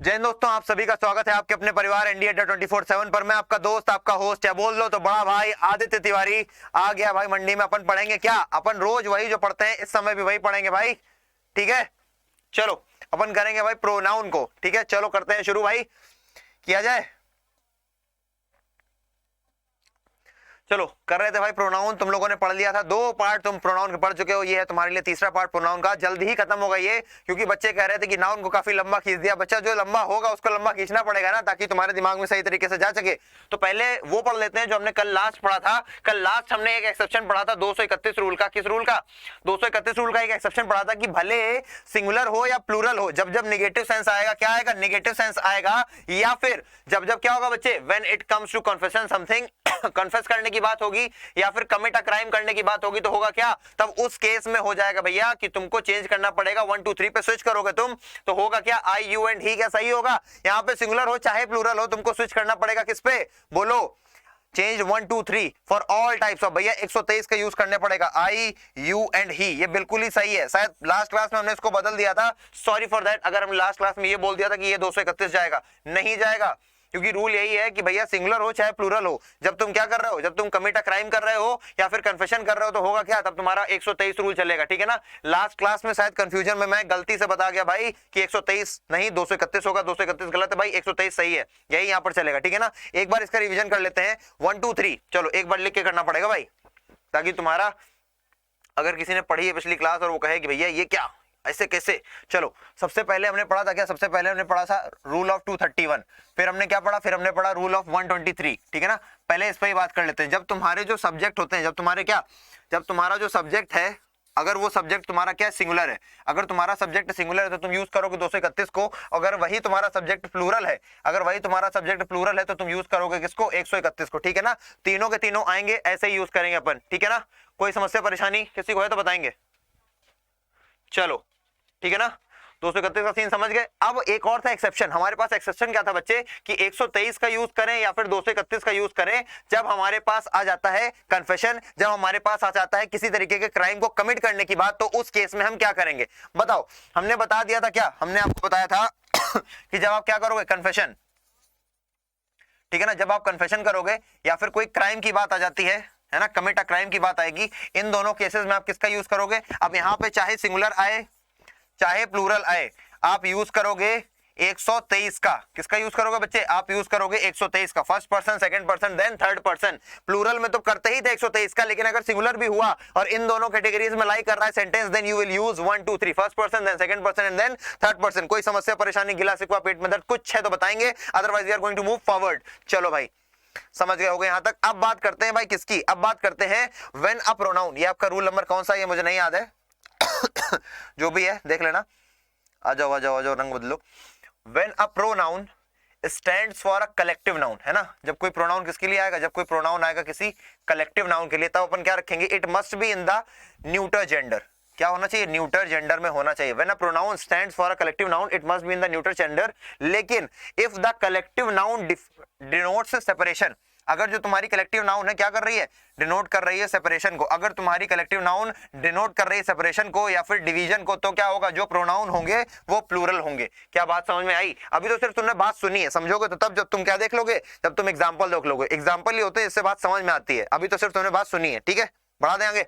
जय हिंद दोस्तों, आप सभी का स्वागत है आपके अपने परिवार एनडी अड्डा 24/7 पर। मैं आपका दोस्त, आपका होस्ट या बोल लो तो बड़ा भाई आदित्य तिवारी आ गया भाई मंडी में। अपन पढ़ेंगे क्या? अपन रोज वही जो पढ़ते हैं, इस समय भी वही पढ़ेंगे भाई। ठीक है, चलो अपन करेंगे भाई प्रोनाउन को। ठीक है, चलो करते हैं शुरू भाई, किया जाए। चलो कर रहे थे भाई प्रोनाउन, तुम लोगों ने पढ़ लिया था, 2 पार्ट तुम प्रोनाउन के पढ़ चुके हो। ये है तुम्हारे लिए तीसरा पार्ट प्रोनाउन का, जल्दी ही खत्म होगा ये, क्योंकि बच्चे कह रहे थे कि नाउन को काफी लंबा खींच दिया। बच्चा जो लंबा होगा उसको लंबा खींचना पड़ेगा ना, ताकि तुम्हारे दिमाग में सही तरीके से जा सके। तो पहले वो पढ़ लेते हैं जो हमने कल लास्ट पढ़ा था। कल लास्ट हमने एक एक्सेप्शन पढ़ा था 231 रूल का। किस रूल का? 231 रूल का एक एक्सेप्शन पढ़ा था कि भले सिंगुलर हो या प्लूरल हो, जब जब निगेटिव सेंस आएगा, क्या आएगा? निगेटिव सेंस आएगा। या फिर जब जब क्या होगा बच्चे? When it comes to confession something, confess करने की बात होगी या फिर कमिट अ क्राइम करने की बात होगी, तो होगा क्या? तब उस केस में हो जाएगा भैया कि तुमको चेंज करना पड़ेगा। 1 2 3 पे स्विच करोगे तुम, तो होगा क्या? आई यू एंड ही। क्या सही होगा? यहां पे सिंगुलर हो चाहे प्लूरल हो, तुमको स्विच करना पड़ेगा किस पे? बोलो। Change 1 2 3 for all types of. भैया 123 का यूज करने पड़ेगा, आई यू एंड ही। ये बिल्कुल ही सही है। शायद लास्ट क्लास में हमने इसको बदल दिया था, सॉरी फॉर दैट। अगर हम लास्ट क्लास में ये बोल दिया था कि ये 231 जाएगा, नहीं जाएगा, क्योंकि रूल यही है कि भैया सिंगुलर हो चाहे प्लूरल हो, जब तुम क्या कर रहे हो, जब तुम कमिट अ क्राइम कर रहे हो या फिर कन्फेशन कर रहे हो, तो होगा क्या? तब तुम्हारा 123 रूल चलेगा। ठीक है ना? लास्ट क्लास में शायद कंफ्यूजन में मैं गलती से बता गया भाई कि 123 नहीं 231 होगा। 231 गलत है भाई, 123 सही है, यही यहां पर चलेगा। ठीक है ना? एक बार इसका रिविजन कर लेते हैं। 1 2 3 चलो एक बार लिख के करना पड़ेगा भाई, ताकि तुम्हारा अगर किसी ने पढ़ी है पिछली क्लास और वो कहे कि भैया ये क्या, ऐसे कैसे। चलो सबसे पहले हमने पढ़ा था क्या? सबसे पहले हमने पढ़ा था रूल ऑफ 231। फिर हमने क्या पढ़ा? फिर हमने पढ़ा रूल ऑफ 123। ठीक है ना? पहले इस पर ही बात कर लेते हैं। जब तुम्हारे जो सब्जेक्ट होते हैं, जब तुम्हारे क्या, जब तुम्हारा जो सब्जेक्ट है, अगर वो सब्जेक्ट तुम्हारा क्या सिंगुलर है, अगर तुम्हारा सब्जेक्ट सिंगुलर है तो तुम यूज करोगे 231 को। अगर वही तुम्हारा सब्जेक्ट प्लूरल है, अगर वही तुम्हारा सब्जेक्ट प्लूरल है तो तुम यूज करोगे किसको? 131 को। ठीक है ना? तीनों के तीनों आएंगे, ऐसे ही यूज करेंगे अपन। ठीक है ना? कोई समस्या परेशानी किसी को है तो बताएंगे। चलो ठीक है ना? 231 का सीन समझ गए। अब एक और था एक्सेप्शन। हमारे पास एक्सेप्शन क्या था बच्चे कि 123 का यूज करें या फिर 231 का यूज करें जब हमारे पास आ जाता है कन्फेशन, जब हमारे पास आ जाता है किसी तरीके के क्राइम को कमिट करने की बात, तो उस केस में हम क्या करेंगे बताओ? हमने बता दिया था क्या? हमने आपको बताया था कि जब आप क्या करोगे? कन्फेशन। ठीक है ना? जब आप कन्फेशन करोगे या फिर कोई क्राइम की बात आ जाती है ना, कमिट अ क्राइम की बात आएगी, इन दोनों केसेस में आप किसका यूज करोगे? अब यहां पे चाहे सिंगुलर आए चाहे प्लूरल आए, आप यूज करोगे 123 का। किसका यूज करोगे बच्चे? आप यूज करोगे 123 का। First person, second person, then third person. Plural में तो करते ही थे 123 का, लेकिन अगर सिंगुलर भी हुआ और इन दोनों कैटेगरीज में लाई कर रहा है sentence, then you will use 1 2 3, first person, then second person and then third person. कोई समस्या परेशानी, गिला शिकवा, पेट में दर्द कुछ है तो बताएंगे, otherwise we are going to move forward. चलो भाई समझ गए होगे यहां तक। अब बात करते हैं भाई किसकी? अब बात करते हैं व्हेन अ प्रोनाउन। ये आपका रूल नंबर कौन सा है ये मुझे नहीं याद है जो भी है देख लेना। आ जाओ आ जाओ आ जाओ, रंग बदलो। When a pronoun stands for a collective noun, है ना? जब कोई प्रोनाउन किसके लिए आएगा? जब कोई प्रोनाउन आएगा किसी कलेक्टिव नाउन के लिए, तब अपन क्या रखेंगे? It must be in the neuter gender. क्या होना चाहिए? न्यूटर जेंडर में होना चाहिए। When a pronoun stands for a collective noun it must be in the neuter gender. लेकिन if the collective noun denotes separation, अगर जो तुम्हारी कलेक्टिव नाउन है क्या कर रही है? डिनोट कर रही है सेपरेशन को। अगर तुम्हारी कलेक्टिव नाउन डिनोट कर रही है सेपरेशन को या फिर डिवीजन को, तो क्या होगा? जो प्रोनाउन होंगे वो प्लूरल होंगे। क्या बात समझ में आई? अभी तो सिर्फ तुमने बात सुनी है, समझोगे तो तब जब तुम क्या देख लोगे? जब तुम एग्जाम्पल देख लोगे। एग्जाम्पल ही होते हैं इससे बात समझ में आती है। अभी तो सिर्फ तुमने बात सुनी है। ठीक है, बढ़ा दें आगे।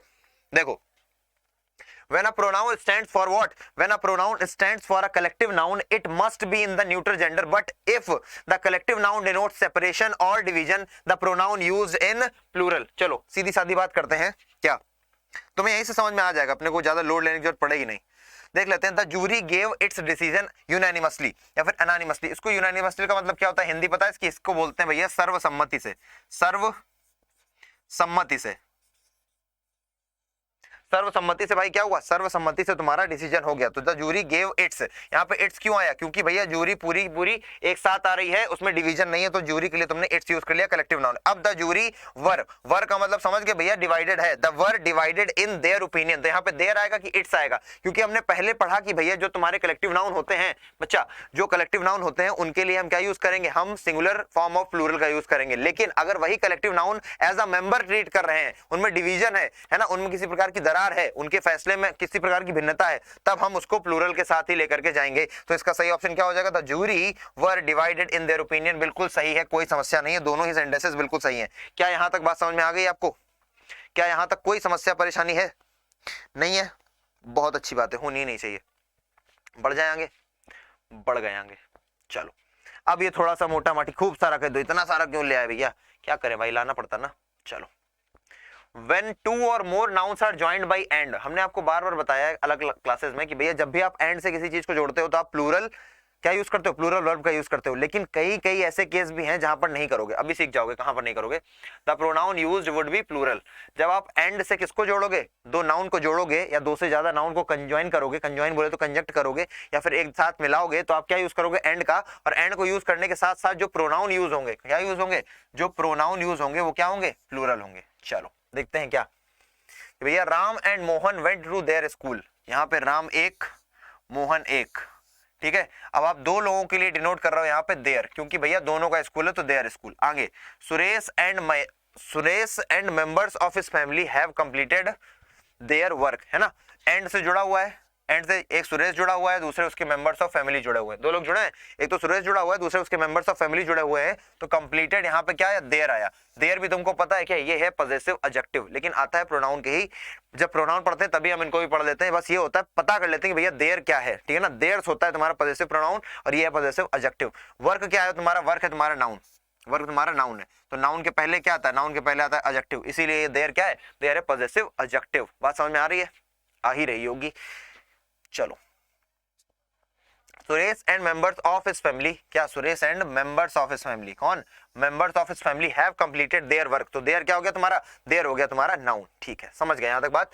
देखो, when a pronoun stands for what? When a pronoun stands for a collective noun it must be in the neuter gender, but if the collective noun denotes separation or division the pronoun used in plural। चलो सीधी सादी बात करते हैं। क्या तुम्हें यहीं से समझ में आ जाएगा, अपने को ज्यादा लोड लेने की जरूरत पड़ेगी नहीं। देख लेते हैं। The jury gave its decision unanimously या फिर अनानिमसली। इसको यूनानिमसली का मतलब क्या होता है? हिंदी पता है इसकी? इसको बोलते हैं भैया सर्वसम्मति से। सर्वसम्मति से, सर्वसम्मति से भाई क्या हुआ? सर्वसम्मति से तुम्हारा डिसीजन हो गया। तो द जूरी गेव इट्स, यहाँ पे इट्स क्यों आया? क्योंकि भैया जूरी पूरी पूरी एक साथ आ रही है, उसमें डिवीजन नहीं है, तो जूरी के लिए तुमने इट्स यूज कर लिया, कलेक्टिव नाउन। अब द जूरी वर, वर का मतलब समझ गए भैया? डिवाइडेड है। The were divided in their opinion. तो यहाँ पे देयर आएगा कि इट्स आएगा? क्योंकि हमने पहले पढ़ा कि भैया जो तुम्हारे कलेक्टिव नाउन होते हैं बच्चा, जो कलेक्टिव नाउन होते हैं उनके लिए हम क्या यूज करेंगे? हम सिंगुलर फॉर्म ऑफ प्लूरल का यूज करेंगे। लेकिन अगर वही collective noun as a member treat कर रहे हैं, उनमें डिवीजन है ना, उनमें किसी प्रकार की दरार विचार है, उनके फैसले में किसी प्रकार की भिन्नता है, तब हम उसको प्लूरल के साथ ही लेकर के जाएंगे। तो इसका सही ऑप्शन क्या हो जाएगा? The jury were divided in their opinion. बिल्कुल सही है, कोई समस्या नहीं है, दोनों ही सेंटेंसेस बिल्कुल सही है। क्या यहां तक बात समझ में आ गई आपको? क्या यहां तक कोई समस्या परेशानी है? नहीं है, बहुत अच्छी बात है, होनी नहीं चाहिए। बढ़ जाएंगे, बढ़ गए आगे। चलो अब ये थोड़ा सा मोटा माटी खूब सारा कह दो, इतना सारा क्यों ले आए भैया, क्या करें भाई, लाना पड़ता ना। चलो, When two or more nouns are joined by and, हमने आपको बार बार बताया है अलग अलग क्लासेस में कि भैया जब भी आप and से किसी चीज को जोड़ते हो तो आप प्लूरल क्या यूज करते हो? प्लूरल वर्ब का यूज करते हो। लेकिन कई कई ऐसे केस भी हैं जहां पर नहीं करोगे, अभी सीख जाओगे कहां पर नहीं करोगे। The pronoun used would be plural. जब आप एंड से किसको जोड़ोगे? दो नाउन को जोड़ोगे या दो से ज्यादा नाउन को कंजॉइन करोगे, कंजॉइन बोले तो कंजक्ट करोगे, या फिर एक साथ मिलाओगे, तो आप क्या यूज करोगे? एंड का। और एंड को यूज करने के साथ साथ जो प्रोनाउन यूज होंगे, क्या यूज होंगे? जो प्रोनाउन यूज होंगे वो क्या होंगे? प्लूरल होंगे। चलो देखते हैं क्या भैया। Ram and Mohan went to their school. यहाँ पे राम एक, मोहन एक, ठीक है। अब आप दो लोगों के लिए डिनोट कर रहे हो यहाँ पे देयर, क्योंकि भैया दोनों का स्कूल है तो देयर स्कूल। आगे, Suresh and members of his family have completed their work, है ना। एंड से जुड़ा हुआ है, एंड से एक सुरेश जुड़ा हुआ है, दूसरे उसके मेंबर्स ऑफ फैमिली जुड़े हुए हैं। दो लोग जुड़े हैं, एक तो सुरेश जुड़ा हुआ है, दूसरे उसके मेंबर्स ऑफ फैमिली जुड़े हुए हैं। तो कंप्लीटेड यहाँ पे क्या है? देयर आया। देयर भी तुमको पता है क्या? ये है पॉजेसिव एडजेक्टिव, लेकिन आता है प्रोनाउन के ही। जब प्रोनाउन पढ़ते हैं तभी हम इनको भी पढ़ लेते हैं। बस ये होता है, पता कर लेते हैं कि भैया देयर क्या है, ठीक है ना। देयर होता है तुम्हारा पॉजेसिव प्रोनाउन और ये है पॉजेसिव एडजेक्टिव। वर्क क्या है तुम्हारा? वर्क है तुम्हारा नाउन, वर्क तुम्हारा नाउन है। तो नाउन के पहले क्या आता है? नाउन के पहले आता है एडजेक्टिव, इसीलिए ये देयर क्या है? देयर है पॉजेसिव एडजेक्टिव। बात समझ में आ रही है? आ ही रही होगी। चलो, Suresh and members of his family, क्या? Suresh and members of his family, कौन? Members of his family have completed their work. तो देयर क्या हो गया तुम्हारा? देयर हो गया तुम्हारा नाउन, ठीक है। समझ गए यहां तक बात?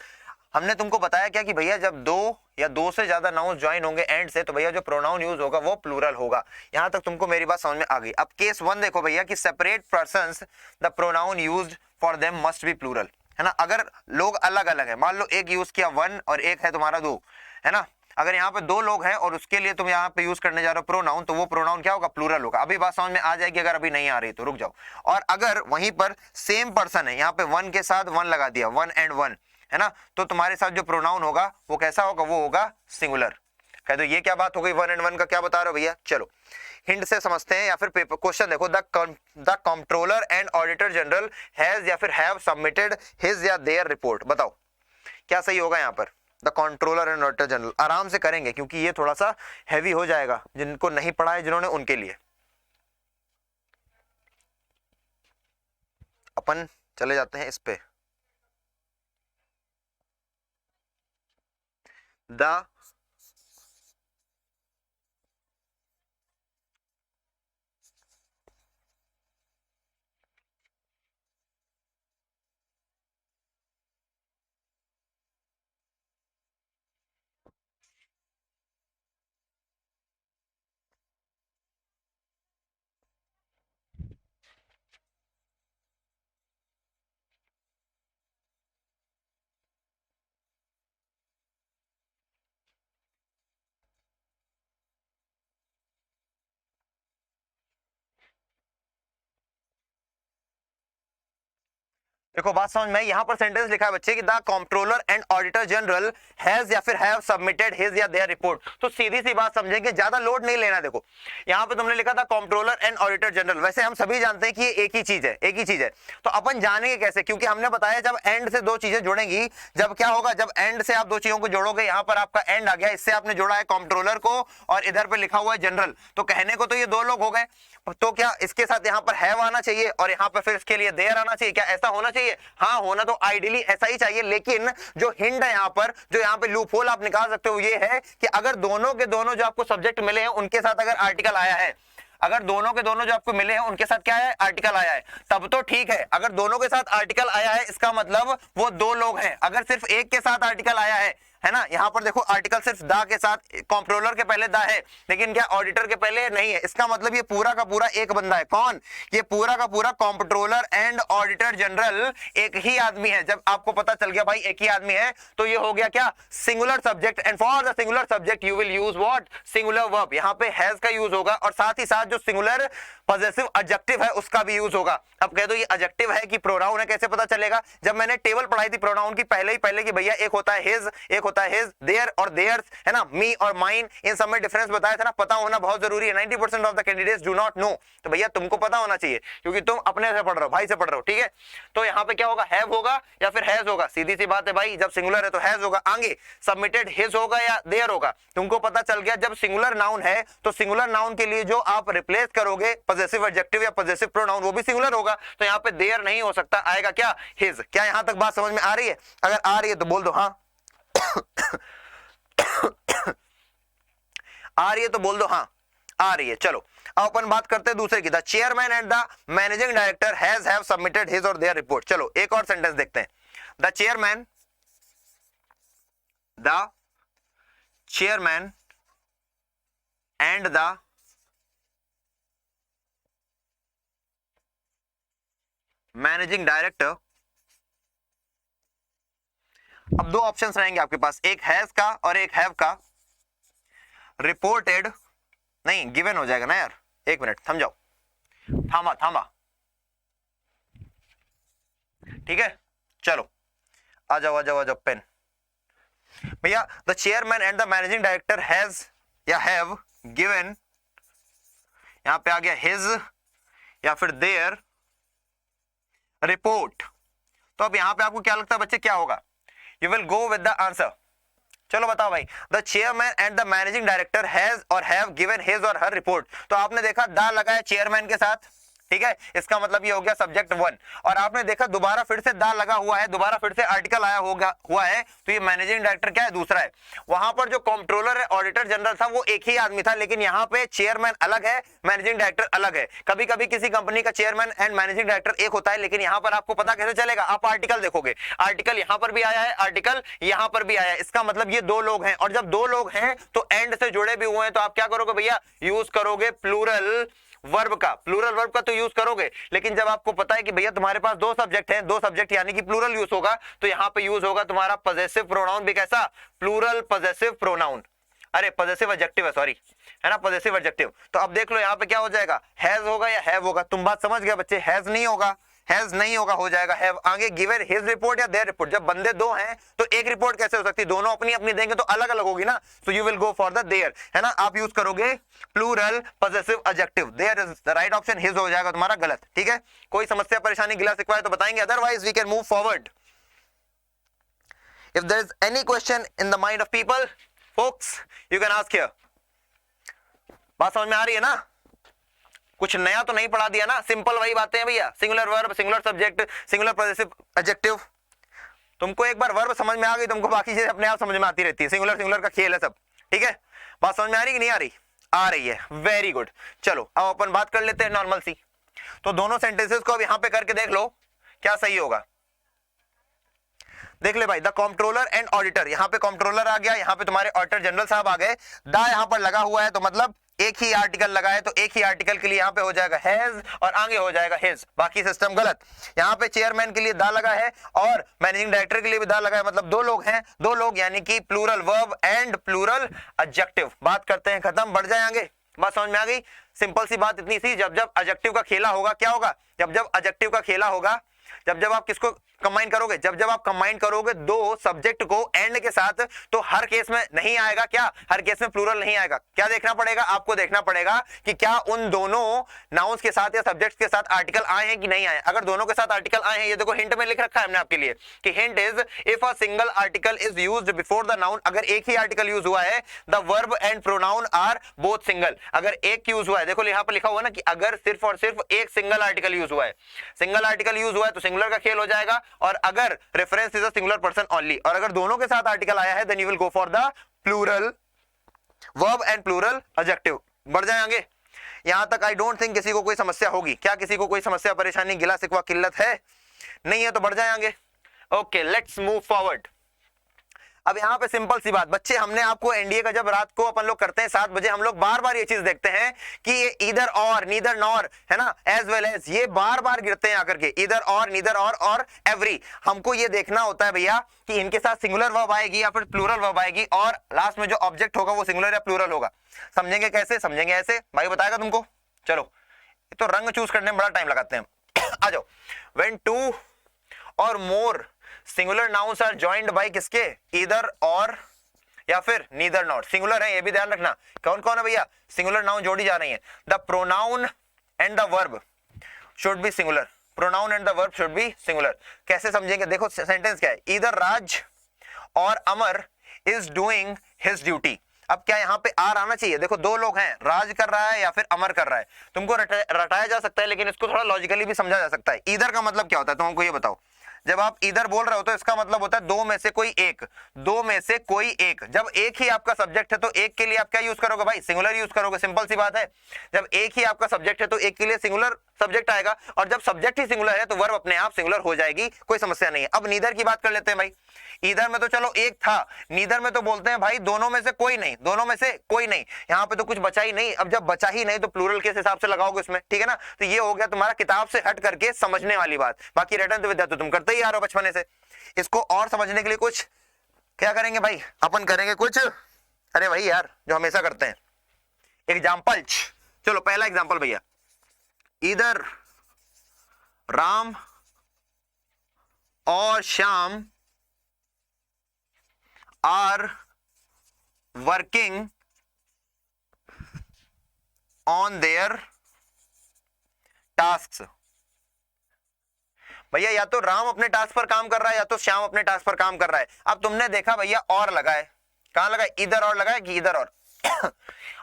हमने तुमको बताया क्या कि भैया जब दो या दो से ज्यादा नाउन ज्वाइन होंगे एंड से, तो भैया जो प्रोनाउन यूज होगा वो प्लूरल होगा। यहां तक तुमको मेरी बात समझ में आ गई। अब केस 1 देखो भैया कि separate persons the pronoun used for them must be plural, है ना। अगर लोग अलग अलग है, मान लो एक यूज किया 1 और एक है तुम्हारा 2, है ना। अगर यहाँ पे दो लोग हैं और उसके लिए तुम यहाँ पे यूज करने जा रहे हो प्रोनाउन, तो वो प्रोनाउन क्या होगा? प्लूरल होगा। अभी बात समझ में आ जाएगी, अगर अभी नहीं आ रही तो रुक जाओ। और अगर वहीं पर सेम पर्सन है, यहाँ पे 1 के साथ 1 लगा दिया, 1 and 1, है ना, तो तुम्हारे साथ जो प्रोनाउन होगा वो कैसा होगा? वो होगा सिंगुलर। कह दो ये क्या बात हो गई? 1 and 1 का क्या बता रहे हो भैया? चलो हिंट से समझते हैं, या फिर पेपर क्वेश्चन देखो। The controller and auditor general has या फिर हैव सबमिटेड हिज या देयर रिपोर्ट। बताओ क्या सही होगा यहाँ पर? The controller and auditor general. आराम से करेंगे क्योंकि ये थोड़ा सा हैवी हो जाएगा, जिनको नहीं पढ़ा है जिन्होंने, उनके लिए। अपन चले जाते हैं इस पे। द देखो बात समझ में, यहां पर सेंटेंस लिखा है बच्चे कि the controller and auditor general has या फिर हैव सबमिटेड हिज या देयर रिपोर्ट। तो सीधी सी बात समझेंगे, ज्यादा लोड नहीं लेना। देखो यहां पे तुमने लिखा था कंट्रोलर एंड ऑडिटर जनरल, वैसे हम सभी जानते हैं कि ये एक ही चीज है, एक ही चीज है। तो अपन जानेंगे कैसे? क्योंकि हमने बताया जब एंड से दो चीजें जुड़ेंगी, जब क्या होगा? जब एंड से आप दो चीजों को जोड़ोगे, यहां पर आपका एंड आ गया, इससे आपने जोड़ा है कंट्रोलर को और इधर पे लिखा हुआ है जनरल, तो कहने को तो ये दो लोग हो गए। तो क्या इसके साथ यहाँ पर हैव आना चाहिए और यहाँ पर फिर इसके लिए देयर आना चाहिए? क्या ऐसा होना चाहिए? हाँ, होना तो आइडियली ऐसा ही चाहिए। लेकिन जो हिंट है यहाँ पर, जो यहाँ पे लूप होल आप निकाल सकते हो, ये है कि अगर दोनों के दोनों जो आपको सब्जेक्ट मिले हैं उनके साथ अगर आर्टिकल आया है, अगर दोनों के दोनों जो आपको मिले हैं उनके साथ क्या है? आर्टिकल आया है, तब तो ठीक है। अगर दोनों के साथ आर्टिकल आया है इसका मतलब वो दो लोग हैं। अगर सिर्फ एक के साथ आर्टिकल आया है, है ना। यहाँ पर देखो आर्टिकल सिर्फ द के साथ, कंट्रोलर के पहले द है लेकिन क्या ऑडिटर के पहले नहीं है। इसका मतलब ये पूरा का पूरा एक बंदा है। कौन? ये पूरा का पूरा कंट्रोलर एंड ऑडिटर जनरल एक ही आदमी है। जब आपको पता चल गया भाई एक ही आदमी है तो ये हो गया क्या? Singular subject. And for the singular subject you will use what? Singular verb. यहाँ पे हैज का यूज होगा और साथ ही साथ जो सिंगुलर पॉजेसिव एडजेक्टिव है उसका भी यूज होगा। अब कह दो ये एडजेक्टिव है कि प्रोनाउन है, कैसे पता चलेगा? जब मैंने टेबल पढ़ाई थी प्रोनाउन की पहले कि भैया एक होता है हिज, एक होता है हिज, देयर और देयर्स, है ना, मी और माइन, इन सब में डिफरेंस बताया था ना। पता होना बहुत जरूरी है। 90% of the candidates do not know. तो भैया तुमको पता होना चाहिए क्योंकि तुम अपने से पढ़ रहे हो, भाई से पढ़ रहे हो, ठीक है। तो यहाँ पे क्या होगा? हैव होगा या फिर हैज होगा। सीधी सी बात है भाई, जब सिंगुलर है तो हैज होगा। आगे सबमिटेड हिज होगा या देयर होगा। तुमको पता चल गया जब सिंगुलर नाउन है तो सिंगुलर नाउन के लिए जो आप रिप्लेस करोगे पॉजेसिव एडजेक्टिव या पॉजेसिव प्रोनाउन वो भी सिंगुलर होगा। तो यहाँ पे देयर नहीं हो सकता, आएगा क्या? हिज। क्या यहाँ तक बात समझ में आ रही है? अगर आ रही है तो बोल दो हाँ। आ रही है तो बोल दो हाँ आ रही है। चलो अब अपन बात करते हैं दूसरे की। The chairman and the managing director has have submitted his और देयर रिपोर्ट। चलो एक और सेंटेंस देखते हैं। The chairman and the managing director. अब दो ऑप्शंस रहेंगे आपके पास, एक हैज का और एक हैव का। रिपोर्टेड नहीं, गिवन हो जाएगा ना यार। एक मिनट थम जाओ, थामा, ठीक है। चलो आ जाओ पेन। भैया the chairman and the managing director has या हैव गिवन, यहां पे आ गया हिज या फिर देयर रिपोर्ट। तो अब यहां पे आपको क्या लगता है बच्चे क्या होगा? You will go with the answer. चलो बताओ भाई। The chairman and the managing director has और हैव गिवन हिज और हर रिपोर्ट। तो आपने देखा द लगा है चेयरमैन के साथ, ठीक है, इसका मतलब ये हो गया सब्जेक्ट 1। और आपने देखा दोबारा फिर से द लगा हुआ है, दोबारा फिर से आर्टिकल आया हुआ है, तो ये मैनेजिंग डायरेक्टर क्या है? दूसरा है। वहां पर जो कंट्रोलर है ऑडिटर जनरल था वो एक ही आदमी था, लेकिन यहाँ पे चेयरमैन अलग है, मैनेजिंग डायरेक्टर अलग है। कभी कभी किसी कंपनी का चेयरमैन एंड मैनेजिंग डायरेक्टर एक होता है, लेकिन यहाँ पर आपको पता कैसे चलेगा? आप आर्टिकल देखोगे, आर्टिकल यहाँ पर भी आया है, आर्टिकल यहाँ पर भी आया है। इसका मतलब ये दो लोग हैं, और जब दो लोग हैं तो एंड से जुड़े भी हुए हैं, तो आप क्या करोगे भैया? यूज करोगे प्लूरल वर्ब का। प्लूरल वर्ब का तो यूज करोगे, लेकिन जब आपको पता है कि भैया तुम्हारे पास दो सब्जेक्ट हैं, दो सब्जेक्ट यानी कि प्लूरल यूज होगा, तो यहां पे यूज होगा तुम्हारा पॉजेसिव प्रोनाउन भी। कैसा? Plural possessive pronoun. अरे पॉजेसिव एडजेक्टिव है, सॉरी, है ना, पॉजेसिव एडजेक्टिव। तो अब देख लो यहाँ पे क्या हो जाएगा? हैज होगा या हैव होगा? तुम बात समझ गए बच्चे? हैज नहीं होगा, हैज नहीं होगा, हो जाएगा हैव। आगे गिवन हिज रिपोर्ट या देयर रिपोर्ट। जब बंदे दो हैं तो एक रिपोर्ट कैसे हो सकती है? दोनों अपनी अपनी देंगे तो अलग अलग होगी ना। So you will go for the their, है ना। आप यूज करोगे plural possessive adjective. Their is the right option, his हो जाएगा तुम्हारा गलत, ठीक है। कोई समस्या परेशानी गिला शिकवा तो बताएंगे, otherwise we can move forward. If there is any question in the mind of people folks you can ask here। बात समझ में आ रही है ना? कुछ नया तो नहीं पढ़ा दिया ना? सिंपल वही बातें हैं भैया, singular verb, singular subject, singular possessive adjective. तुमको एक बार वर्ब समझ में आ गई, तुमको बाकी चीजें अपने आप समझ में आती रहती है। सिंगुलर का खेल है सब, ठीक है। बात समझ में आ रही कि नहीं आ रही? आ रही है, वेरी गुड। चलो अब अपन बात कर लेते हैं नॉर्मल सी। तो दोनों सेंटेंसेस को अब यहां पे करके देख लो क्या सही होगा। देख ले भाई, द कंट्रोलर एंड ऑडिटर। यहाँ पे कंट्रोलर आ गया, यहाँ पे तुम्हारे ऑडिटर जनरल साहब आ गए। द यहाँ पर लगा हुआ है तो मतलब एक ही आर्टिकल लगा है, तो एक ही आर्टिकल के लिए यहाँ पे हो जाएगा हैज और आगे हो जाएगा हिज। बाकी सिस्टम गलत। यहाँ पे चेयरमैन के लिए द लगा है और मैनेजिंग डायरेक्टर के लिए भी द लगा है, मतलब दो लोग हैं, दो लोग यानी कि plural verb and plural adjective. बात करते हैं खत्म, बढ़ जाए आगे। बात समझ में आ गई? सिंपल सी बात इतनी सी, जब जब एडजेक्टिव का खेला होगा क्या होगा? जब जब एडजेक्टिव का खेला होगा, जब जब आप किसको कंबाइन करोगे? जब जब आप कंबाइन करोगे दो सब्जेक्ट को एंड के साथ, तो हर केस में नहीं आएगा क्या? हर केस में प्लूरल नहीं आएगा। क्या देखना पड़ेगा? आपको देखना पड़ेगा कि क्या उन दोनों नाउन्स के साथ या सब्जेक्ट्स के साथ आर्टिकल आए हैं कि नहीं आए। अगर दोनों के साथ आर्टिकल आए हैं, ये देखो हिंट में लिख रखा है हमने आपके लिए कि hint is if a single article is used before the noun. अगर एक ही आर्टिकल यूज हुआ है, the verb and pronoun are both single. अगर एक यूज हुआ है, देखो यहाँ पर लिखा हुआ ना कि अगर सिर्फ और सिर्फ एक सिंगल आर्टिकल यूज हुआ है, सिंगल आर्टिकल यूज हुआ है तो सिंगुलर का खेल हो जाएगा, और अगर reference is a singular person only, और अगर दोनों के साथ आर्टिकल आया है then you will go for the plural verb and plural adjective. बढ़ जाए आगे। यहां तक आई डोंट थिंक किसी को कोई समस्या होगी। क्या किसी को कोई समस्या परेशानी गिला शिकवा किल्लत है? नहीं है तो बढ़ जाए आगे। Okay let's move forward. अब यहाँ पे सिंपल सी बात बच्चे, हमने आपको एनडीए का जब रात को अपन लोग करते हैं 7 बजे, हम लोग बार बार ये चीज देखते हैं कि ये ईदर और, नीदर नॉर, है ना, एज वेल एज, ये बार बार गिरते हैं आकर के, ईदर और, नीदर और एवरी। हमको ये देखना होता है भैया कि इनके साथ सिंगुलर वर्ब आएगी या फिर प्लूरल वर्ब आएगी, और लास्ट में जो ऑब्जेक्ट होगा वो सिंगुलर या प्लूरल होगा। समझेंगे कैसे? समझेंगे ऐसे, भाई बताएगा तुमको। चलो, तो रंग चूज करने में बड़ा टाइम लगाते हैं। आ जाओ। When two or more singular nouns are joined by किसके? ईदर और या फिर नीदर नॉट। सिंगुलर है, ये भी ध्यान रखना। कौन कौन है भैया? सिंगुलर नाउन जोड़ी जा रही है। The pronoun and the verb should be singular. Pronoun and the verb should be singular. कैसे समझेंगे? देखो सेंटेंस क्या है, ईदर राज और अमर इज डूइंग हिज ड्यूटी। अब क्या यहाँ पे आर आना चाहिए? देखो दो लोग हैं, राज कर रहा है या फिर अमर कर रहा है। तुमको रटाया जा सकता है, लेकिन इसको थोड़ा लॉजिकली भी समझा जा सकता है। ईदर का मतलब क्या होता है, तो हमको ये बताओ। जब आप इधर बोल रहे हो तो इसका मतलब होता है दो में से कोई एक, दो में से कोई एक। जब एक ही आपका सब्जेक्ट है तो एक के लिए आप क्या यूज करोगे भाई? सिंगुलर यूज करोगे, सिंपल सी बात है। जब एक ही आपका सब्जेक्ट है तो एक के लिए सिंगुलर सब्जेक्ट आएगा, और जब सब्जेक्ट ही सिंगुलर है तो वर्ब अपने आप सिंगुलर हो जाएगी, कोई समस्या नहीं है। अब नीदर की बात कर लेते हैं भाई। इधर में तो चलो एक था, नीदर में तो बोलते हैं भाई दोनों में से कोई नहीं, दोनों में से कोई नहीं। यहाँ पे तो कुछ बचा ही नहीं। अब जब बचा ही नहीं तो प्लूरल किस हिसाब से लगाओगे इसमें, ठीक है ना? तो ये हो गया तुम्हारा किताब से हट करके समझने वाली बात। बाकी रिटर्न तो विद्या तो तुम करते ही आ रहे हो बचपने से। इसको और समझने के लिए कुछ क्या करेंगे भाई? अपन करेंगे कुछ, अरे भाई यार, जो हमेशा करते हैं, एग्जाम्पल्स। चलो पहला एग्जाम्पल भैया, इधर राम और Shyam are working on their task. भैया या तो राम अपने टास्क पर काम कर रहा है या तो श्याम अपने टास्क पर काम कर रहा है। अब तुमने देखा भैया और लगा है, कहां लगा है? इधर और लगा है कि इधर और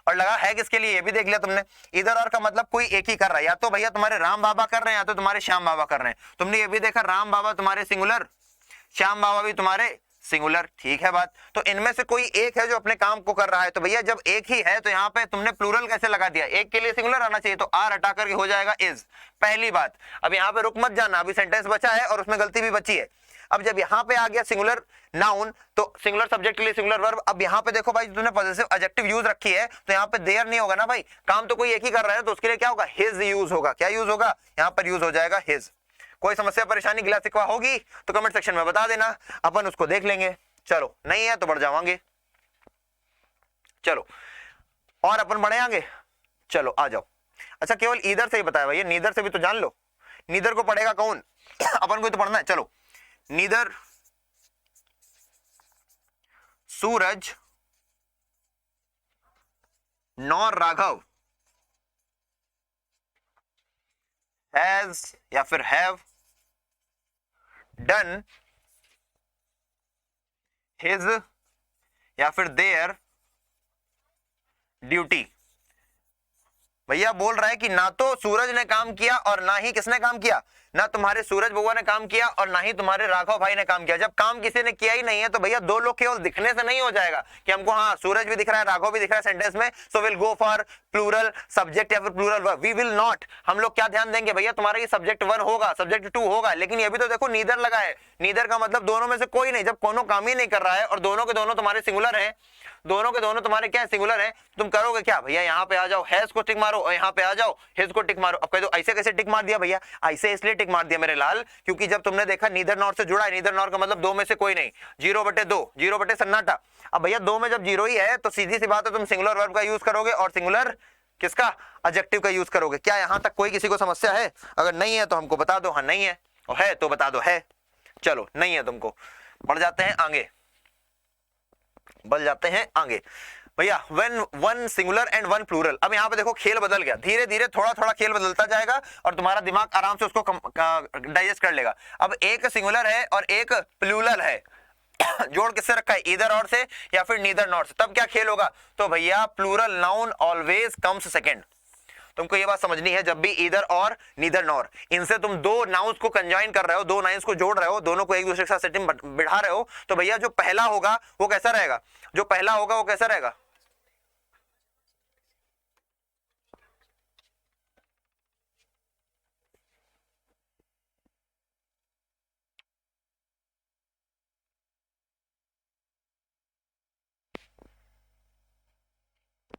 लगा है किसके लिए? ये भी देख लिया तुमने। इधर और का मतलब कोई एक ही कर रहा है, या तो भैया तुम्हारे राम बाबा कर रहे हैं या तो तुम्हारे श्याम बाबा कर रहे हैं। तुमने ये भी देखा राम बाबा तुम्हारे सिंगुलर, श्याम बाबा भी तुम्हारे सिंगुलर, ठीक है बात। तो इनमें से कोई एक है जो अपने काम को कर रहा है। तो भैया जब एक ही है तो यहाँ पे तुमने प्लूरल कैसे लगा दिया? एक के लिए सिंगुलर आना चाहिए, तो आर हटा करके हो जाएगा इज, पहली बात। अब यहाँ पे रुक मत जाना, अभी सेंटेंस बचा है और उसमें गलती भी बची है। अब जब यहाँ पे आ गया सिंगुलर नाउन तो सिंगुलर सब्जेक्ट के लिए सिंगुलर वर्ब। अब यहाँ पे देखो भाई, तुमने पॉजिटिव एडजेक्टिव यूज रखी है तो यहाँ पे देयर नहीं होगा ना भाई, काम तो कोई एक ही कर रहा है, तो उसके लिए क्या होगा? हिज यूज होगा। क्या यूज होगा? यहाँ पर यूज हो जाएगा हिज। कोई समस्या परेशानी गिला शिकवा होगी तो कमेंट सेक्शन में बता देना, अपन उसको देख लेंगे। चलो नहीं है तो बढ़ जावांगे। चलो और अपन बढ़े आगे, चलो आ जाओ। अच्छा केवल इधर से ही बताया भैया, नीदर से भी तो जान लो। नीदर को पढ़ेगा कौन? अपन को तो पढ़ना है। चलो, neither Suraj nor Raghav has या फिर हैव डन हिज या फिर देयर ड्यूटी। भैया बोल रहा है कि ना तो सूरज ने काम किया और ना ही किसने काम किया? ना तुम्हारे सूरज बउआ ने काम किया और ना ही तुम्हारे राघव भाई ने काम किया। जब काम किसी ने किया ही नहीं है तो भैया दो लोग केवल दिखने से नहीं हो जाएगा कि हमको हाँ सूरज भी दिख रहा है राघव भी दिख रहा है सेंटेंस में, so will go for plural subject या फिर plural verb. We will not, हम लोग क्या ध्यान देंगे भैया? तुम्हारा ये सब्जेक्ट 1 होगा, सब्जेक्ट 2 होगा, लेकिन ये भी तो देखो नीदर लगा है। नीदर का मतलब दोनों में से कोई नहीं। जब कोनो काम ही नहीं कर रहा है और दोनों के दोनों तुम्हारे सिंगुलर है, दोनों के दोनों तुम्हारे क्या है? सिंगुलर है। तुम करोगे क्या भैया? यहाँ पे आ जाओ, हैज को टिक मारो और यहाँ पे आ जाओ, हिज को टिक मारो। अब कह दो ऐसे कैसे टिक मार दिया भैया? ऐसे इसलिए टिक मार दिया मेरे लाल, क्योंकि जब तुमने देखा नीदर नॉर से जुड़ा है, नीदर नॉर का मतलब दो में से कोई नहीं, 0/2, 0 सन्नाटा। अब भैया दो में जब 0 ही है तो सीधी सी बात है तुम सिंगुलर वर्ब का यूज करोगे और सिंगुलर किसका? एडजेक्टिव का यूज करोगे। क्या यहाँ तक कोई किसी को समस्या है? अगर नहीं है तो हमको बता दो हाँ नहीं है, और है तो बता दो है। चलो नहीं है तुमको, बढ़ जाते हैं आगे, बढ़ जाते हैं आगे भैया। When one singular and one plural. अब यहाँ पे देखो खेल बदल गया, धीरे धीरे थोड़ा थोड़ा खेल बदलता जाएगा और तुम्हारा दिमाग आराम से उसको डाइजेस्ट कर लेगा। अब एक सिंगुलर है और एक प्लूरल है, जोड़ किससे रखा है? इधर और से या फिर नीदर नॉर से। तब क्या खेल होगा? तो भैया plural noun always comes second. तुमको ये बात समझनी है, जब भी इधर और नीदर नॉर, इनसे तुम दो नाउन्स को कंजाइन कर रहे हो, दो नाउन्स को जोड़ रहे हो, दोनों को एक दूसरे के साथ सेटिंग बिठा रहे हो, तो भैया जो पहला होगा वो कैसा रहेगा? जो पहला होगा वो कैसा रहेगा?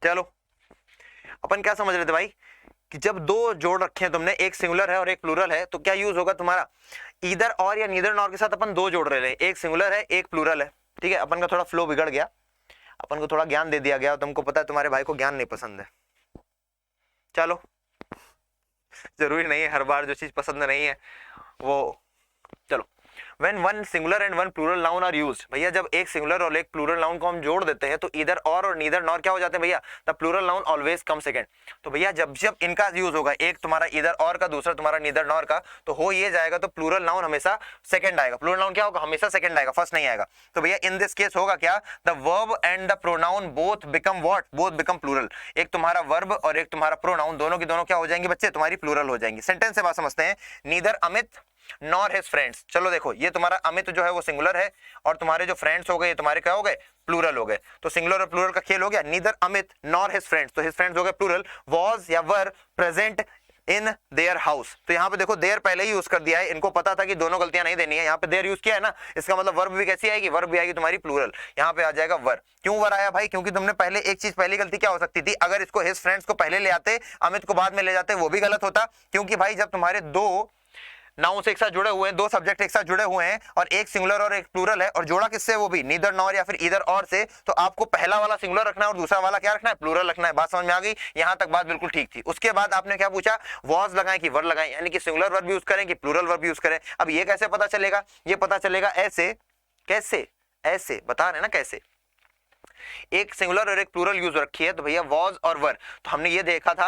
चलो अपन क्या समझ रहे थे भाई कि जब दो जोड़ रखे हैं तुमने, एक सिंगुलर है और एक प्लूरल है, तो क्या यूज होगा तुम्हारा ईदर और या नीदर नॉर के साथ अपन दो जोड़ रहे हैं, एक सिंगुलर है एक प्लूरल है। ठीक है, अपन का थोड़ा फ्लो बिगड़ गया, अपन को थोड़ा ज्ञान दे दिया गया, तुमको पता है तुम्हारे भाई को ज्ञान नहीं पसंद है। चलो जरूरी नहीं है हर बार जो चीज पसंद नहीं है वो। चलो, when one singular and one plural noun are used, भैया जब एक सिंगुलर और एक प्लूरल नाउन को हम जोड़ देते हैं तो इधर और नीदर नॉर क्या हो जाते हैं भैया, the plural noun always come second. तो भैया जब जब इनका यूज होगा, एक तुम्हारा इधर और का, दूसरा तुम्हारा नीदर नॉर का, तो हो ये जाएगा तो प्लूरल नाउन हमेशा सेकंड आएगा। प्लूरल नाउन क्या होगा, हमेशा सेकंड आएगा, फर्स्ट नहीं आएगा। तो भैया इन दिस केस होगा क्या, the verb and the pronoun both become what, both become plural. एक तुम्हारा वर्ब और एक तुम्हारा प्रोनाउन, दोनों की दोनों क्या हो जाएंगे बच्चे, तुम्हारी प्लूरल हो जाएंगी। सेंटेंस से बात समझते हैं, neither Amit nor his friends. चलो देखो, ये तुम्हारा अमित जो है वो सिंगुलर है और तुम्हारे जो फ्रेंड्स हो गए ये तुम्हारे क्या हो गए, प्लूरल हो गए। तो सिंगुलर और प्लूरल का खेल हो गया, neither Amit nor his friends, तो हिज फ्रेंड्स हो गए प्लूरल। वॉज या were present in their house, तो यहाँ पे देखो देयर पहले ही यूज कर दिया है, इनको पता था कि दोनों गलतियां नहीं देनी है, यहाँ पे देयर यूज किया है ना, इसका मतलब वर्ब भी कैसी आएगी, वर्ब भी आएगी तुम्हारी प्लूरल, यहाँ पे आ जाएगा वर। क्यों वर आया भाई, क्योंकि तुमने पहले एक चीज, पहली गलती क्या हो सकती थी, अगर इसको हिज फ्रेंड्स को पहले ले आते, अमित को बाद में ले जाते, वो भी गलत होता। क्योंकि भाई जब तुम्हारे दो नाउन से एक साथ जुड़े हुए हैं, दो सब्जेक्ट एक साथ जुड़े हुए हैं और एक सिंगुलर और एक प्लूरल है और जोड़ा किससे, वो भी नीदर नॉर या फिर ईदर और से, तो आपको पहला वाला सिंगुलर रखना है और दूसरा वाला क्या रखना है, प्लूरल रखना है। बात समझ में आ गई, यहां तक बात बिल्कुल ठीक थी। उसके बाद आपने क्या पूछा, वॉज लगाएं कि वर लगाएं, यानी कि सिंगुलर वर्ब यूज करें कि प्लूरल वर्ब यूज करें। अब ये कैसे पता चलेगा, ये पता चलेगा ऐसे, कैसे, ऐसे बता रहे ना कैसे, एक सिंगुलर और एक प्लूरल यूज रखी है तो भैया वॉज और वर, तो हमने ये देखा था,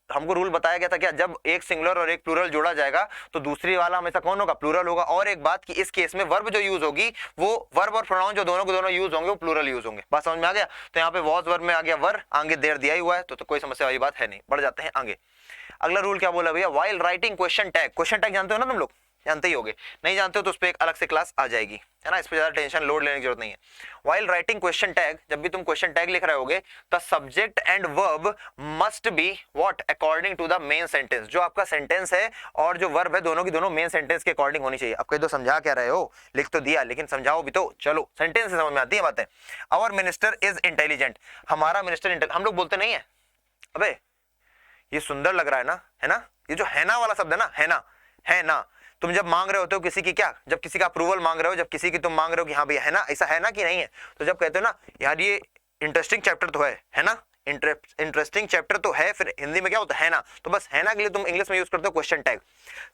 हमको रूल बताया गया था क्या, जब एक सिंगुलर और एक प्लूरल जोड़ा जाएगा तो दूसरी वाला हमेशा कौन होगा, प्लूरल होगा। और एक बात कि इस केस में वर्ब जो यूज होगी वो वर्ब और प्रोनाउन जो दोनों के दोनों यूज होंगे वो प्लूरल यूज होंगे। बात समझ में आ गया। तो यहाँ पे वॉज वर्ब में आ गया वर, आगे देर दिया ही हुआ है तो कोई समस्या वाली बात है नहीं। बढ़ जाते हैं आगे। अगला रूल क्या बोला भैया, while writing question tag, question tag जानते हो ना तुम लोग, जानते ही होगे, नहीं जानते हो तो उस पर एक अलग से क्लास आ जाएगी, है ना, इस पर ज्यादा टेंशन लोड लेने की जरूरत नहीं है। व्हाइल राइटिंग क्वेश्चन टैग, जब भी तुम क्वेश्चन टैग लिख रहे होगे the subject and verb must be what according to the main sentence, जो आपका सेंटेंस है और जो वर्ब है दोनों की दोनों मेन सेंटेंस के अकॉर्डिंग होनी चाहिए। अब कहीं तो समझा क्या रहे हो, लिख तो दिया लेकिन समझाओ भी तो, चलो सेंटेंस से समझ में आती है बातें। आवर मिनिस्टर इज इंटेलिजेंट, हमारा मिनिस्टर, हम लोग बोलते नहीं है अबे ये सुंदर लग रहा है ना, ये जो है ना वाला शब्द है ना, है ना, तुम जब मांग रहे होते हो किसी की, क्या, जब किसी का अप्रूवल मांग रहे हो, जब किसी की तुम मांग रहे हो कि हाँ भैया है ना, ऐसा है ना कि नहीं है, तो जब कहते हो ना यार ये इंटरेस्टिंग चैप्टर तो है ना, इंटरेस्टिंग चैप्टर तो है, फिर हिंदी में क्या होता है ना, तो बस है ना के लिए तुम इंग्लिश में यूज करते हो क्वेश्चन टैग।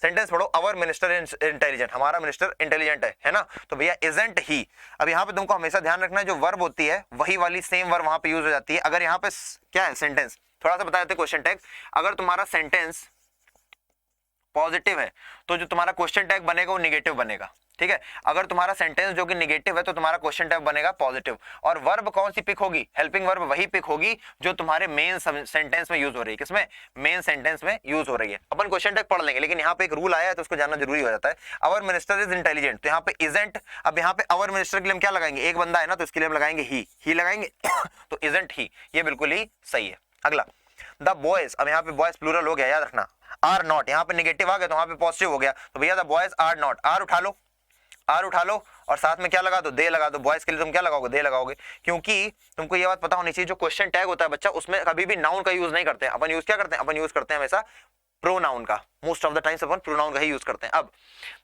सेंटेंस पढ़ो, अवर मिनिस्टर इंटेलिजेंट, हमारा मिनिस्टर इंटेलिजेंट है ना, तो भैया इजंट ही। अब यहाँ पे तुमको हमेशा ध्यान रखना है जो वर्ब होती है वही वाली सेम वर्ब वहां पे यूज हो जाती है। अगर यहाँ पे क्या है सेंटेंस, थोड़ा सा बता देते क्वेश्चन टैग, अगर तुम्हारा सेंटेंस पॉजिटिव है तो जो तुम्हारा क्वेश्चन टैग बनेगा वो निगेटिव बनेगा, ठीक है। अगर तुम्हारा सेंटेंस जो कि निगेटिव है तो तुम्हारा क्वेश्चन टैग बनेगा पॉजिटिव। और वर्ब कौन सी पिक होगी, हेल्पिंग वर्ब वही पिक होगी जो तुम्हारे मेन सेंटेंस में यूज हो रही है। किसमें, मेन सेंटेंस में यूज हो रही है। अपन क्वेश्चन टैग पढ़ लेंगे लेकिन यहाँ पे एक रूल आया है तो उसको जानना जरूरी हो जाता है। अवर मिनिस्टर इज इंटेलिजेंट, तो यहाँ पे इजेंट, अब यहाँ पे अवर मिनिस्टर के लिए हम क्या लगाएंगे, एक बंदा है ना तो इसके लिए हम लगाएंगे ही लगाएंगे तो इजेंट ही, ये बिल्कुल ही सही है। अगला द बॉयज, अब यहाँ पे बॉयज प्लूरल हो गया, याद रखना। आर नॉट, यहाँ पे नेगेटिव आ गया तो वहां पे पॉजिटिव हो गया, तो भैया the boys are not, are उठा लो, आर उठा लो और साथ में क्या लगा दो, दे लगा दो। बॉयज के लिए तुम क्या लगाओगे, दे लगाओगे, क्योंकि तुमको ये बात पता होनी चाहिए जो क्वेश्चन टैग होता है बच्चा उसमें कभी भी नाउन का यूज नहीं करते हैं। अपन यूज क्या करते हैं, अपन यूज करते हैं हमेशा प्रोनाउन का, मोस्ट ऑफ द टाइम्स अपन प्रोनाउन का ही यूज करते हैं। अब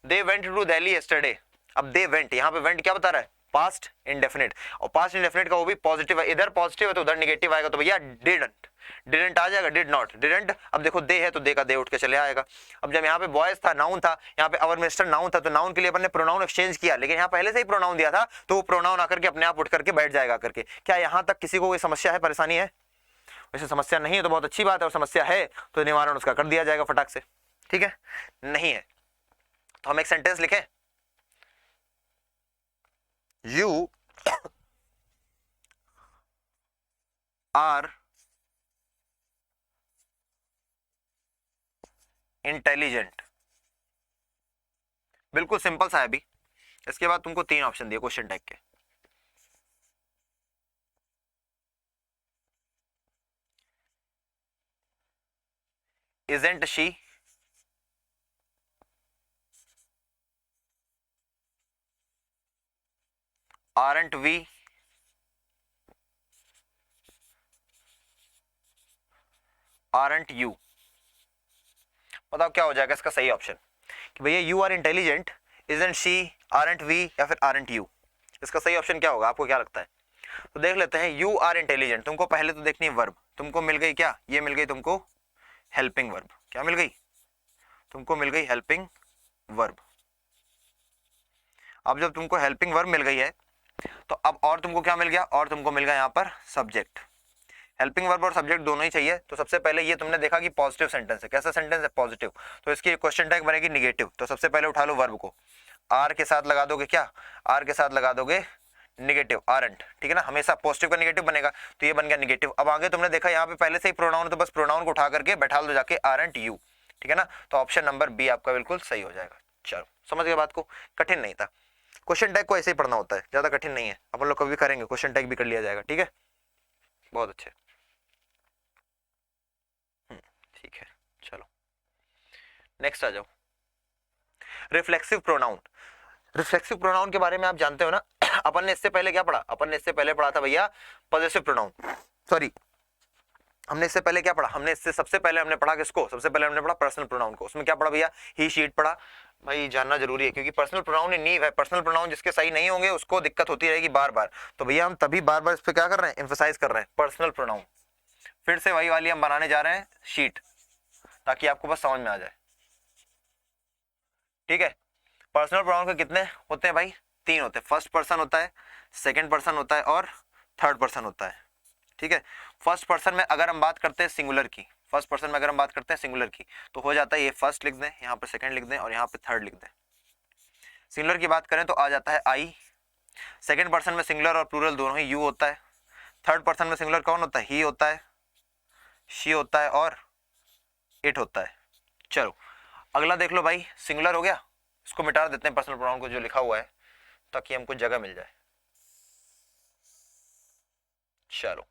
they went to Delhi yesterday, अब दे वेंट, यहाँ पे वेंट क्या बता रहा है, पास्ट इंडेफिनिट, और पास्ट इंडेफिनिट का वो भी पॉजिटिव है, इधर पॉजिटिव है तो उधर नेगेटिव आएगा, तो भैया डिडंट आ जाएगा, डिड नॉट, डिडंट। अब देखो दे है तो दे का दे उठ के चले आएगा। अब जब यहाँ पे बॉयज था नाउन था, यहाँ पे अवर मिनिस्टर नाउन था, तो नाउन के लिए अपन ने प्रोनाउन एक्सचेंज किया, लेकिन यहाँ पहले से ही प्रोनाउन दिया था तो वो प्रोनाउन आकर के अपने आप उठ करके बैठ जाएगा करके। क्या यहाँ तक किसी को कोई समस्या है, परेशानी है? वैसे समस्या नहीं है तो बहुत अच्छी बात है, और समस्या है तो निवारण उसका कर दिया जाएगा फटाक से, ठीक है। नहीं है तो हम एक सेंटेंस लिखें, यू आर इंटेलिजेंट, बिल्कुल सिंपल सा है। अभी इसके बाद तुमको 3 ऑप्शन दिए क्वेश्चन टैग के, isn't she, aren't we, aren't you. बताओ क्या हो जाएगा इसका सही ऑप्शन कि भैया you are intelligent, isn't she, aren't we, या फिर आरंट यू। इसका सही ऑप्शन क्या होगा, आपको क्या लगता है? तो देख लेते हैं। यू आर इंटेलिजेंट, तुमको पहले तो देखनी है वर्ब, तुमको मिल गई क्या? ये मिल गई तुमको हेल्पिंग वर्ब। क्या मिल गई? तुमको मिल गई हेल्पिंग वर्ब। अब जब तुमको हेल्पिंग वर्ब मिल गई है तो अब और तुमको क्या मिल गया? और तुमको मिल गया यहाँ पर सब्जेक्ट। हेल्पिंग वर्ब और सब्जेक्ट दोनों ही चाहिए। तो सबसे पहले ये तुमने देखा कि पॉजिटिव सेंटेंस है। कैसा सेंटेंस है? पॉजिटिव। तो इसकी क्वेश्चन टैग बनेगी निगेटिव। तो सबसे पहले उठा लो वर्ब को, आर के साथ लगा दोगे क्या? आर के साथ लगा दोगे निगेटिव, आरंट। ठीक है ना, हमेशा पॉजिटिव का निगेटिव बनेगा, तो ये बन गया निगेटिव। अब आगे तुमने देखा यहाँ पे पहले से ही प्रोनाउन, तो बस प्रोनाउन को उठा करके बैठा दो जाके आरंट यू। ठीक है ना, तो ऑप्शन नंबर बी आपका बिल्कुल सही हो जाएगा। चलो समझ गए बात को, कठिन नहीं था। क्वेश्चन टैग को ऐसे ही पढ़ना होता है, ज्यादा कठिन नहीं है। अपन लोग कभी करेंगे क्वेश्चन टैग भी कर लिया जाएगा। ठीक है, बहुत अच्छे। ठीक है, चलो नेक्स्ट आ जाओ। Reflexive pronoun. रिफ्लेक्सिव प्रोनाउन के बारे में आप जानते हो ना, अपन ने इससे पहले क्या पढ़ा? अपन ने इससे पहले पढ़ा था भैया पॉजेसिव प्रोनाउन। सॉरी, हमने इससे पहले क्या पढ़ा? हमने इससे सबसे पहले हमने पढ़ा किसको? सबसे पहले हमने पढ़ा पर्सनल प्रोनाउन को। उसमें क्या पढ़ा भैया? ही शीट पढ़ा। भाई जानना जरूरी है, क्योंकि पर्सनल प्रोनाउन ही नींव है। पर्सनल प्रोनाउन जिसके सही नहीं होंगे उसको दिक्कत होती रहेगी बार बार। तो भैया हम तभी बार बार इस पे क्या कर रहे हैं? एम्फसाइज कर रहे हैं पर्सनल प्रोनाउन। फिर से वही वाली हम बनाने जा रहे हैं शीट, ताकि आपको बस समझ में आ जाए। ठीक है, पर्सनल प्रोनाउन के कितने होते हैं भाई? 3 होते हैं। फर्स्ट पर्सन होता है, सेकंड पर्सन होता है और थर्ड पर्सन होता है। ठीक है, फर्स्ट पर्सन में अगर हम बात करते हैं सिंगुलर की, फर्स्ट पर्सन में अगर हम बात करते हैं सिंगुलर की, तो हो जाता है ये फर्स्ट लिख दें, यहाँ पे सेकंड लिख दें और यहाँ पे थर्ड लिख दें। सिंगुलर की बात करें तो आ जाता है आई। सेकंड पर्सन में सिंगुलर और प्लूरल दोनों ही यू होता है। थर्ड पर्सन में सिंगुलर कौन होता है? ही होता है, शी होता है और इट होता है। चलो अगला देख लो भाई, सिंगुलर हो गया, इसको मिटा देते हैं पर्सनल प्रोनाउन को जो लिखा हुआ है, ताकि हमको जगह मिल जाए। चलो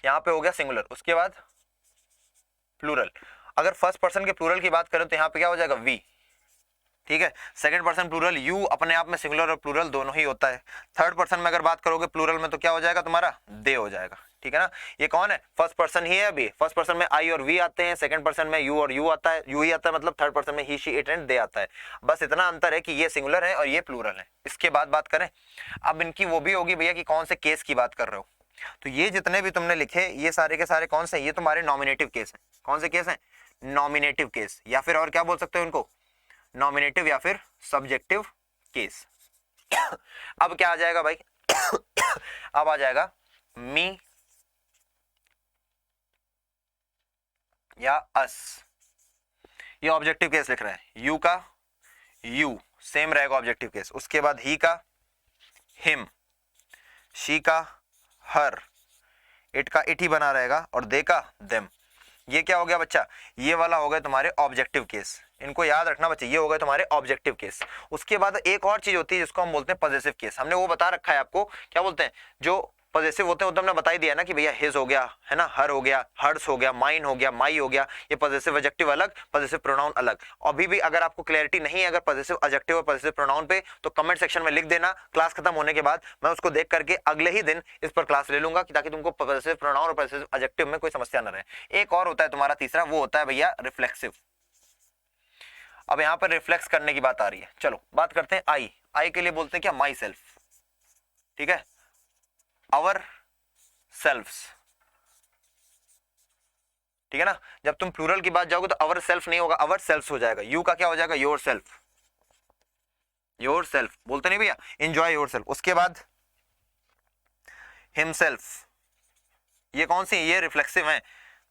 यहां पे हो गया सिंगुलर। उसके बाद प्लूरल। अगर फर्स्ट पर्सन के प्लूरल की बात करें तो यहाँ पे क्या हो जाएगा? वी। ठीक है, सेकंड पर्सन प्लूरल यू अपने आप में सिंगुलर और प्लूरल दोनों ही होता है। थर्ड पर्सन में अगर बात करोगे प्लूरल में तो क्या हो जाएगा तुम्हारा? दे हो जाएगा। ठीक है ना, ये कौन है? फर्स्ट पर्सन ही है। अभी फर्स्ट पर्सन में आई और वी आते हैं, सेकंड पर्सन में यू और यू आता है, यू ही आता है, मतलब थर्ड पर्सन में ही, शी, इट एंड दे आता है। बस इतना अंतर है कि ये सिंगुलर है और ये प्लूरल है। इसके बाद बात करें, अब इनकी वो भी होगी भैया कि कौन से केस की बात कर रहे हो। तो ये जितने भी तुमने लिखे ये सारे के सारे कौन से? ये तुम्हारे नॉमिनेटिव केस हैं। कौन से केस हैं? नॉमिनेटिव केस, या फिर और क्या बोल सकते हो इनको? नॉमिनेटिव या फिर सब्जेक्टिव केस। अब क्या आ जाएगा भाई? अब आ जाएगा मी या अस। ये ऑब्जेक्टिव केस लिख रहे हैं। यू का यू सेम रहेगा ऑब्जेक्टिव केस। उसके बाद ही का हिम, शी का हर, इट का इट ही बना रहेगा और दे का देम। ये क्या हो गया बच्चा? ये वाला हो गया तुम्हारे ऑब्जेक्टिव केस। इनको याद रखना बच्चे, ये हो गए तुम्हारे ऑब्जेक्टिव केस। उसके बाद एक और चीज होती है जिसको हम बोलते हैं पॉजेसिव केस। हमने वो बता रखा है आपको, क्या बोलते हैं? जो पॉजेसिव होते हैं वो तो हमने बता ही दिया ना कि भैया हिज हो गया, है ना, हर हो गया, हर्स हो गया, माइन हो गया, माई हो गया। ये पॉजेसिव एडजेक्टिव अलग, पॉजेसिव प्रोनाउन अलग। अभी भी अगर आपको क्लैरिटी नहीं है अगर पॉजेसिव एडजेक्टिव और पॉजेसिव प्रोनाउन पे, तो कमेंट सेक्शन में लिख देना। क्लास खत्म होने के बाद मैं उसको देख करके अगले ही दिन इस पर क्लास ले लूंगा, ताकि तुमको पॉजेसिव प्रोनाउन और पॉजेसिव एडजेक्टिव में कोई समस्या न रहे। एक और होता है तुम्हारा तीसरा, वो होता है भैया रिफ्लेक्सिव। अब यहां पर रिफ्लेक्स करने की बात आ रही है। चलो बात करते हैं आई। आई के लिए बोलते हैं क्या? My self. ठीक है, आवर सेल्फ्स। ठीक है ना, जब तुम प्लूरल की बात जाओगे तो आवर सेल्फ नहीं होगा, आवर सेल्फ्स हो जाएगा। यू का क्या हो जाएगा? Your self. योर सेल्फ बोलते नहीं भैया, एंजॉय योर सेल्फ। उसके बाद हिमसेल्फ, ये कौन सी? ये रिफ्लेक्सिव है।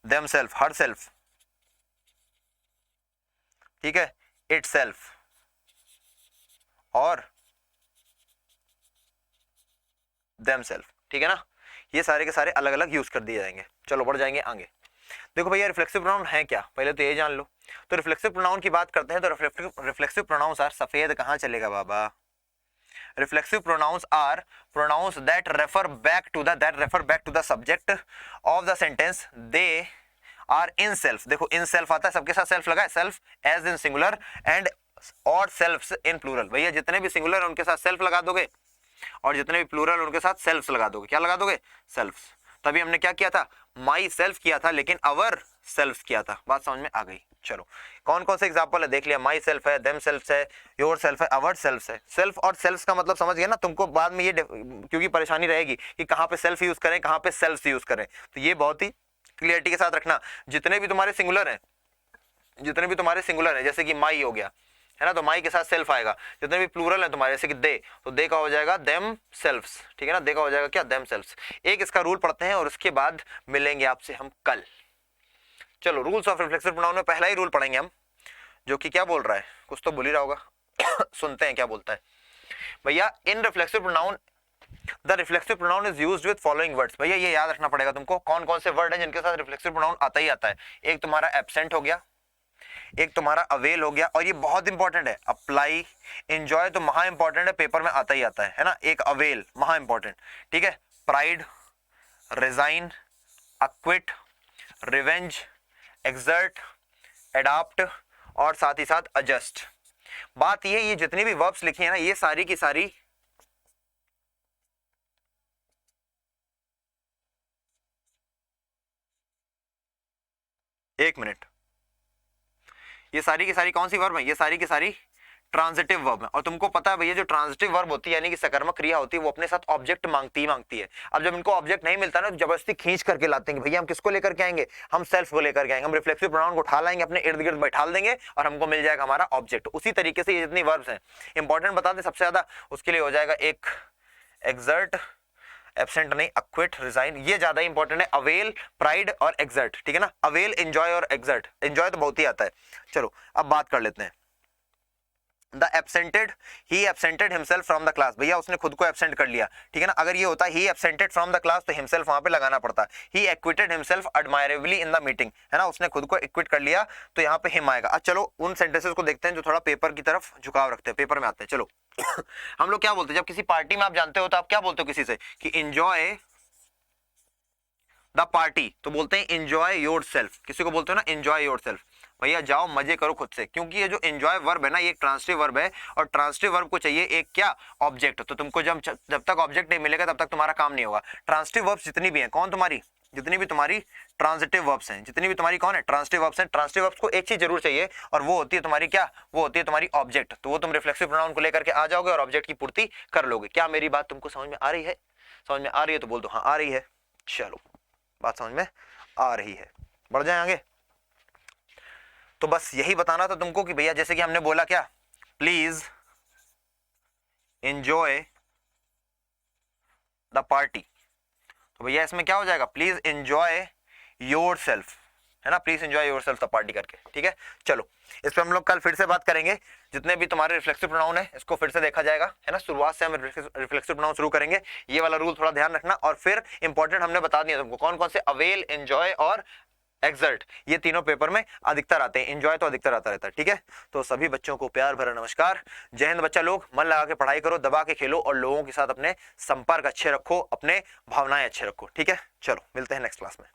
Them self, her self. ठीक है, इट सेल्फ और देम सेल्फ। ठीक है ना, ये सारे के सारे अलग अलग यूज कर दिए जाएंगे। चलो बढ़ जाएंगे आगे। देखो भैया रिफ्लेक्सिव प्रोनाउन है क्या, पहले तो ये जान लो। तो रिफ्लेक्सिव प्रोनाउन की बात करते हैं तो रिफ्लेक्सिव प्रोनाउंस आर, सफेद कहां चलेगा बाबा? Reflexive pronouns are pronouns that refer back to the subject of the sentence. They are in self. देखो इन सेल्फ आता है, सबके साथ सेल्फ लगा है, self as in singular and और सेल्फ्स इन प्लूरल। भैया जितने भी सिंगुलर है उनके साथ सेल्फ लगा दोगे और जितने भी प्लूरल उनके साथ सेल्फ्स लगा दोगे। क्या लगा दोगे? सेल्फ्स। तभी हमने क्या किया था, माई सेल्फ किया था, लेकिन अवर सेल्फ किया था। बात समझ में आ गई। चलो कौन कौन से एग्जाम्पल है देख लिया, माई सेल्फ है, देम सेल्फ है, योर सेल्फ है, अवर सेल्फ है। सेल्फ और सेल्फ का मतलब समझ गए ना, तुमको बाद में ये क्योंकि परेशानी रहेगी कि कहाँ पे सेल्फ यूज करें, कहाँ पे सेल्फ यूज करें, तो ये बहुत ही क्लियरिटी के साथ रखना। जितने भी तुम्हारे सिंगुलर हैं, जितने भी तुम्हारे सिंगुलर हैं, जैसे कि माई हो गया है ना, तो माई के साथ सेल्फ आएगा। जितने भी प्लूरल है तुम्हारे, जैसे कि दे, तो दे का हो जाएगा देम सेल्फ्स, ठीक है ना, दे का हो जाएगा क्या, देम सेल्फ्स। एक इसका रूल पढ़ते हैं और उसके बाद मिलेंगे आपसे हम कल। चलो रूल्स ऑफ रिफ्लेक्सिव प्रोनाउन में पहला ही रूल पढ़ेंगे हम, जो कि क्या बोल रहा है, कुछ तो बोल ही रहा होगा सुनते हैं क्या बोलता है भैया। In reflexive pronoun the reflexive pronoun is used with following words. भैया ये याद रखना पड़ेगा तुमको, कौन कौन से वर्ड हैं जिनके साथ रिफ्लेक्सिव प्रोनाउन आता ही आता है। एक तुम्हारा एब्सेंट हो गया, एक तुम्हारा अवेल हो गया, और ये बहुत इंपॉर्टेंट है, अप्लाई, एंजॉय तो महा इंपॉर्टेंट है, पेपर में आता ही आता है ना। एक अवेल महा इंपॉर्टेंट, ठीक है। Pride, resign, acquit, revenge, exert, adapt और साथ ही साथ एडजस्ट। बात ये जितनी भी वर्ब्स लिखी है ना, ये सारी की सारी एक मिनट, ये सारी की सारी कौन सी वर्ब है, ये सारी की सारी ट्रांजिटिव वर्ब है। और तुमको पता है भैया जो ट्रांजिटिव वर्ब होती है यानी कि सकर्मक क्रिया होती है, वो अपने साथ ऑब्जेक्ट मांगती है। अब जब इनको ऑब्जेक्ट नहीं मिलता ना, तो जबरदस्ती खींच करके लाते हैं कि भैया हम किसको लेकर के आएंगे, हम सेल्फ को लेकर के आएंगे, हम रिफ्लेक्सिव प्रोनाउन को उठा लाएंगे, अपने इर्द गिर्द बैठा देंगे और हमको मिल जाएगा हमारा ऑब्जेक्ट। उसी तरीके से ये जितनी वर्ब्स हैं इंपॉर्टेंट बता दें सबसे ज्यादा, उसके लिए हो जाएगा एक एक्सर्ट, एब्सेंट नहीं, अक्विट, रिजाइन, ये ज्यादा इंपॉर्टेंट है, अवेल, प्राइड और एक्सर्ट, ठीक है ना। अवेल, एंजॉय और एक्सर्ट, एंजॉय तो बहुत ही आता है। चलो अब बात कर लेते हैं। The absented, he absented himself from the class, भैया उसने खुद को एब्सेंट कर लिया, ठीक है ना। अगर ये होता he absented from the class, तो हिमसेल्फ वहां पे लगाना पड़ता। He acquitted himself admirably in the meeting, है ना, उसने खुद को एक्विट कर लिया, तो यहाँ पे हिम आएगा। अब चलो उन सेंटेंसेस को देखते हैं जो थोड़ा पेपर की तरफ झुकाव रखते हैं, पेपर में आते हैं। चलो हम लोग क्या बोलते हैं जब किसी पार्टी में आप जानते हो, तो आप क्या बोलते हो किसी से कि एंजॉय द पार्टी, तो बोलते हैं एंजॉय योर सेल्फ। किसी को बोलते हो ना एंजॉय योर सेल्फ, भैया जाओ मजे करो खुद से। क्योंकि ये जो एंजॉय वर्ब है ना, ये एक ट्रांसिटिव वर्ब है, और ट्रांसिटिव वर्ब को चाहिए एक क्या, ऑब्जेक्ट। तो तुमको जब तक ऑब्जेक्ट नहीं मिलेगा तब तक तुम्हारा काम नहीं होगा। ट्रांसिटिव वर्ब्स जितनी भी हैं, कौन तुम्हारी, जितनी भी तुम्हारी ट्रांजिटिव वर्ब्स हैं, जितनी भी तुम्हारी कौन है, ट्रांजिटिव वर्ब्स हैं, ट्रांजिटिव वर्ब्स को एक चीज जरूर चाहिए, और वो होती है तुम्हारी क्या, वो होती है तुम्हारी ऑब्जेक्ट। तो वो तुम रिफ्लेक्सिव प्रोनाउन को लेकर के आ जाओगे और ऑब्जेक्ट की पूर्ति कर लोगे। क्या मेरी बात तुमको समझ में आ रही है? समझ में आ रही है तो बोल दो हाँ आ रही है। चलो बात समझ में आ रही है, बढ़ जाए आगे। तो बस यही बताना था तुमको कि भैया जैसे कि हमने बोला क्या, प्लीज एंजॉय द पार्टी, तो भैया इसमें क्या हो जाएगा, प्लीज एंजॉय योर सेल्फ, है ना, please enjoy your self the party करके, ठीक है। चलो इस पर हम लोग कल फिर से बात करेंगे। जितने भी तुम्हारे रिफ्लेक्सिव प्रोनाउन है इसको फिर से देखा जाएगा, है ना। शुरुआत से हम रिफ्लेक्सिव प्रोनाउन शुरू करेंगे, ये वाला रूल थोड़ा ध्यान रखना। और फिर इंपॉर्टेंट हमने बता दिया तुमको कौन कौन से, अवेल, एंजॉय और एक्सर्ट, ये तीनों पेपर में अधिकतर आते हैं। एंजॉय तो अधिकतर आता रहता है, ठीक है। तो सभी बच्चों को प्यार भरा नमस्कार, जय हिंद बच्चा लोग। मन लगा के पढ़ाई करो, दबा के खेलो, और लोगों के साथ अपने संपर्क अच्छे रखो, अपने भावनाएं अच्छे रखो, ठीक है। चलो मिलते हैं नेक्स्ट क्लास में।